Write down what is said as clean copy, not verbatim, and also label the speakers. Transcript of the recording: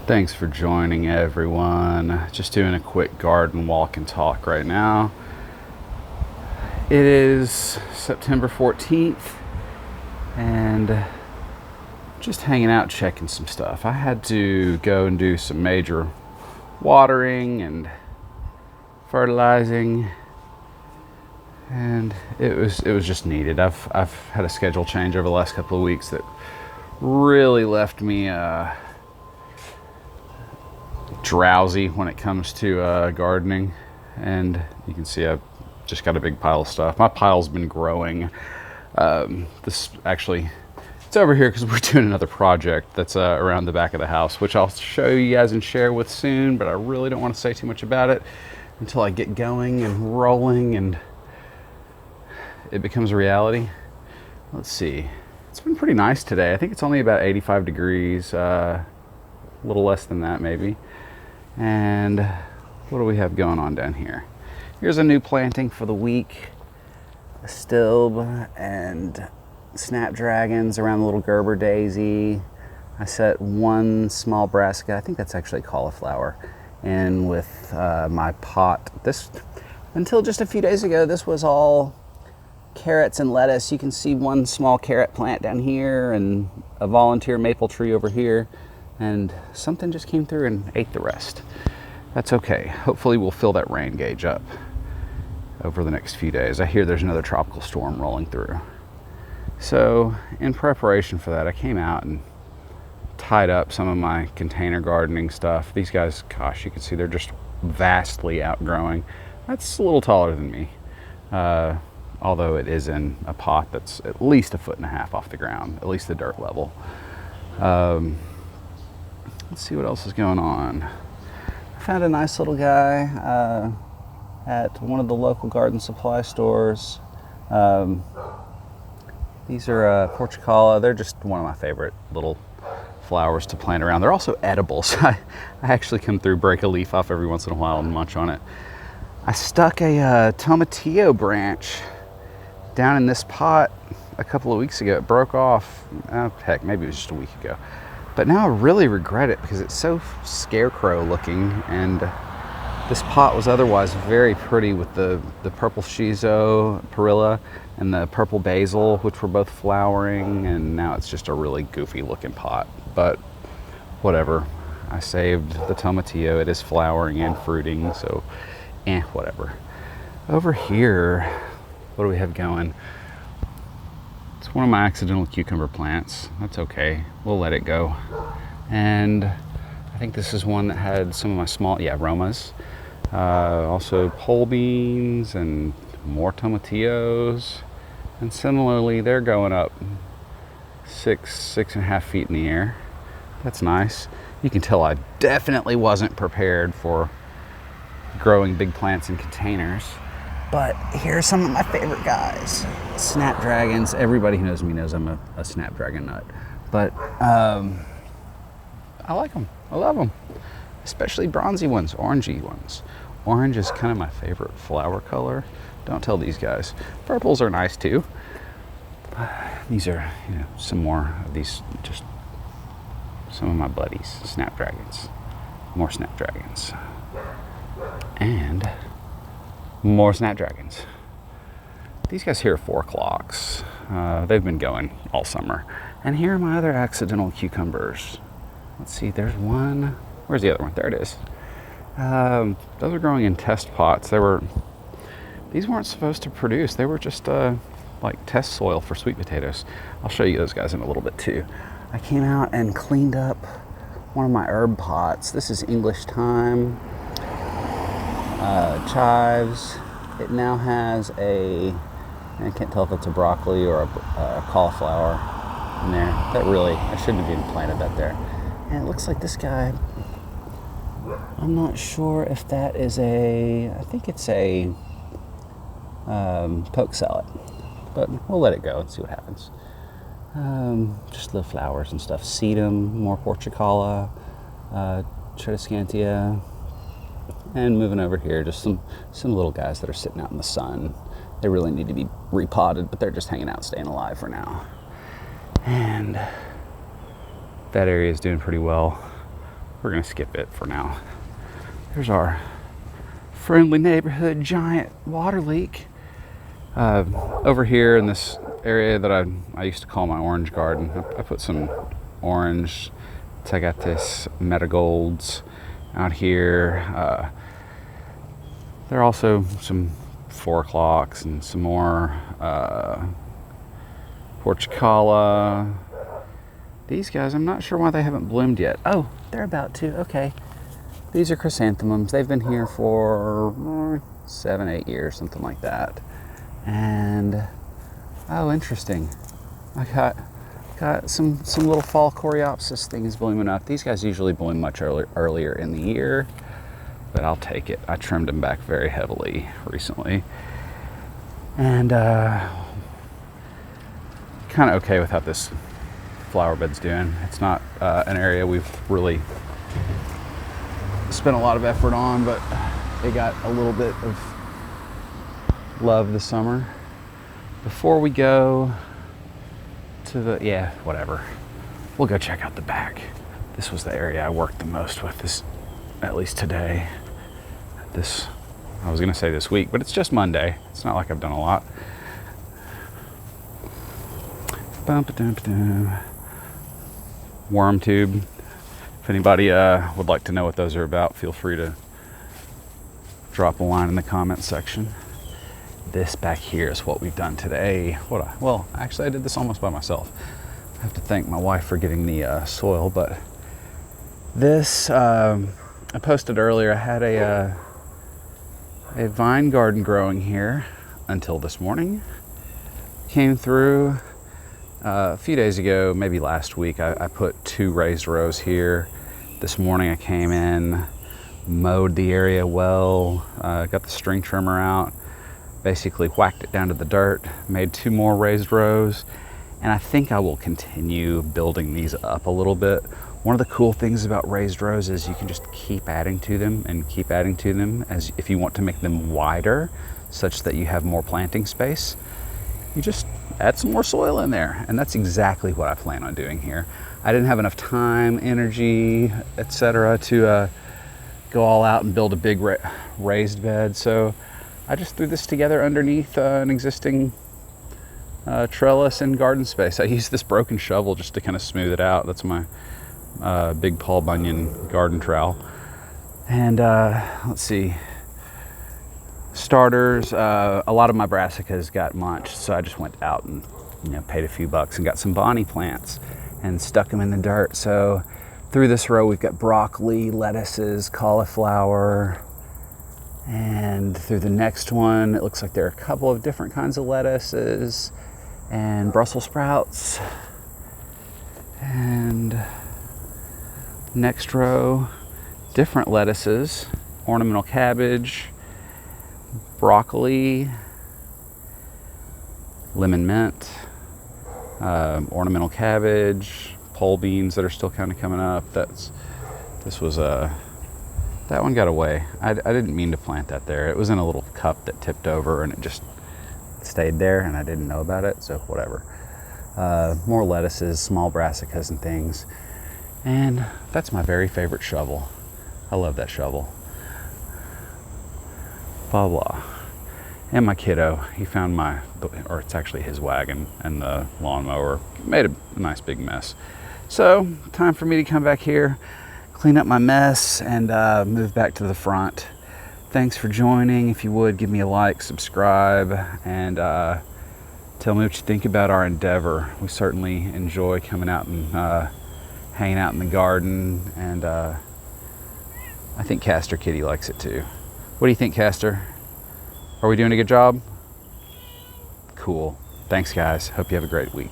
Speaker 1: Thanks for joining, everyone. Just doing a quick garden walk and talk right now. It is September 14th and just hanging out checking some stuff. I had to go and do some major watering and fertilizing, and it was just needed. I've had a schedule change over the last couple of weeks that really left me drowsy when it comes to gardening, and you can see I've just got a big pile of stuff. My pile's been growing. This actually, it's over here because we're doing another project that's around the back of the house, which I'll show you guys and share with soon, but I really don't want to say too much about it until I get going and rolling and it becomes a reality. Let's see. It's been pretty nice today. I think it's only about 85 degrees, a little less than that maybe. And what do we have going on down here? Here's a new planting for the week. A stilb and snapdragons around the little Gerber daisy. I set one small brassica, I think that's actually cauliflower, in with my pot. This, until just a few days ago, this was all carrots and lettuce. You can see one small carrot plant down here and a volunteer maple tree over here. And something just came through and ate the rest. That's okay. Hopefully we'll fill that rain gauge up over the next few days. I hear there's another tropical storm rolling through. So in preparation for that, I came out and tied up some of my container gardening stuff. These guys, gosh, you can see they're just vastly outgrowing. That's a little taller than me, although it is in a pot that's at least 1.5 feet off the ground, at least the dirt level. Let's see what else is going on. I found a nice little guy at one of the local garden supply stores. These are portulaca. They're just one of my favorite little flowers to plant around. They're also edible, so I actually come through, break a leaf off every once in a while and munch on it. I stuck a tomatillo branch down in this pot a couple of weeks ago. It broke off, heck, maybe it was just a week ago. But now I really regret it because it's so scarecrow looking, and this pot was otherwise very pretty with the purple shiso, perilla, and the purple basil, which were both flowering, and now it's just a really goofy looking pot. But whatever, I saved the tomatillo. It is flowering and fruiting, so whatever. Over here, what do we have going? It's one of my accidental cucumber plants. That's okay, we'll let it go. And I think this is one that had some of my small, Romas. Also pole beans and more tomatillos. And similarly, they're going up 6.5 feet in the air. That's nice. You can tell I definitely wasn't prepared for growing big plants in containers. But here's some of my favorite guys. Snapdragons. Everybody who knows me knows I'm a snapdragon nut. But I like them. I love them. Especially bronzy ones, orangey ones. Orange is kind of my favorite flower color. Don't tell these guys. Purples are nice too. These are, some more of these, just some of my buddies. Snapdragons. More snapdragons. And more snapdragons. These guys here are 4-o'clocks. They've been going all summer. And here are my other accidental cucumbers. Let's see, there's one. Where's the other one? There it is. Those are growing in test pots. These weren't supposed to produce. They were just like test soil for sweet potatoes. I'll show you those guys in a little bit too. I came out and cleaned up one of my herb pots. This is English thyme. Chives. It now has I can't tell if it's a broccoli or a cauliflower in there. I shouldn't have even planted that there. And it looks like this guy, I'm not sure if that is I think it's a poke salad, but we'll let it go and see what happens. Just the flowers and stuff. Sedum, more portulaca, tradescantia. And moving over here, just some little guys that are sitting out in the sun. They really need to be repotted, but they're just hanging out, staying alive for now. And that area is doing pretty well. we're gonna skip it for now. Here's our friendly neighborhood giant water leak. Over here in this area that I used to call my orange garden, I put some orange Tagates marigolds out here. There are also some 4 o'clocks and some more porchicala. These guys, I'm not sure why they haven't bloomed yet. Oh, they're about to. Okay. These are chrysanthemums. They've been here for 7, 8 years, something like that. And oh, interesting. I got some little fall coreopsis things blooming up. These guys usually bloom much earlier in the year, but I'll take it. I trimmed them back very heavily recently, and kind of okay with how this flower bed's doing. It's not an area we've really spent a lot of effort on, but it got a little bit of love this summer. Before we go to the, whatever, we'll go check out the back. This was the area I worked the most with, this, at least today. I was gonna say this week, but it's just Monday. It's not like I've done a lot. Worm tube. If anybody would like to know what those are about, feel free to drop a line in the comments section. This back here is what we've done today. Well, actually I did this almost by myself. I have to thank my wife for getting the soil, but this, I posted earlier, I had a vine garden growing here until this morning. Came through a few days ago, maybe last week, I put 2 raised rows here. This morning I came in, mowed the area well, got the string trimmer out, basically whacked it down to the dirt, made 2 more raised rows, and I think I will continue building these up a little bit. One of the cool things about raised rows is you can just keep adding to them and keep adding to them, as if you want to make them wider such that you have more planting space. You just add some more soil in there, and that's exactly what I plan on doing here. I didn't have enough time, energy, etc. to go all out and build a big raised bed, so I just threw this together underneath an existing trellis and garden space. I used this broken shovel just to kind of smooth it out. That's my big Paul Bunyan garden trowel. And let's see, starters, a lot of my brassicas got munched, so I just went out and paid a few bucks and got some Bonnie plants and stuck them in the dirt. So through this row we've got broccoli, lettuces, cauliflower, and through the next one it looks like there are a couple of different kinds of lettuces and Brussels sprouts. And next row, different lettuces, ornamental cabbage, broccoli, lemon mint, ornamental cabbage, pole beans that are still kind of coming up. That one got away. I didn't mean to plant that there. It was in a little cup that tipped over and it just stayed there and I didn't know about it, so whatever. More lettuces, small brassicas and things. And that's my very favorite shovel. I love that shovel. Blah, blah. And my kiddo, he found or it's actually his wagon and the lawnmower. Made a nice big mess. So, time for me to come back here, clean up my mess, and move back to the front. Thanks for joining. If you would, give me a like, subscribe, and tell me what you think about our endeavor. We certainly enjoy coming out and hanging out in the garden, and I think Castor Kitty likes it too. What do you think, Castor? Are we doing a good job? Cool. Thanks, guys. Hope you have a great week.